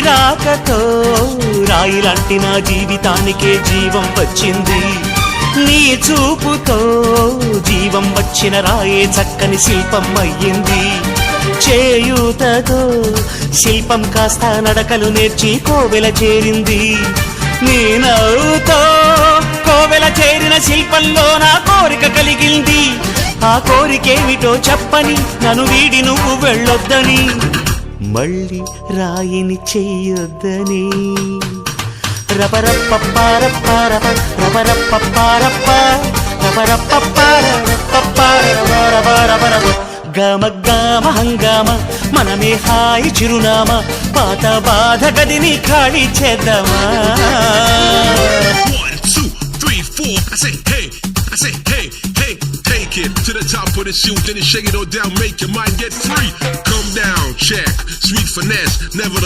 రాకతో రాయిలాంటి నా జీవితానికే జీవం వచ్చింది. నీ చూపుతో జీవం వచ్చిన రాయే చక్కని శిల్పం అయ్యింది. చేయూతతో శిల్పం కాస్త నడకలు నేర్చి కోవెల చేరింది. నీ నవ్వుతో కోవెల చేరిన శిల్పంలో నా కోరిక కలిగింది. ఆ కోరికేమిటో చెప్పని నన్ను వీడి నువ్వు వెళ్ళొద్దని, మళ్ళీ రాయిని చెయ్యొద్దని. రపరప్పపారప్పారప రపరప్పపారప్ప రపరప్పపారపపారపపారపపారపపారప గమ గమ హంగామ మనమే హాయి చిరునామా, పాత బాధ గదిని ఖాళీ చేద్దామా. 1 2 3 4 I say hey, I say hey, hey, take it to the top of the shoot, then you shake it all down, make your mind get free. Come down, check, sweet finesse, never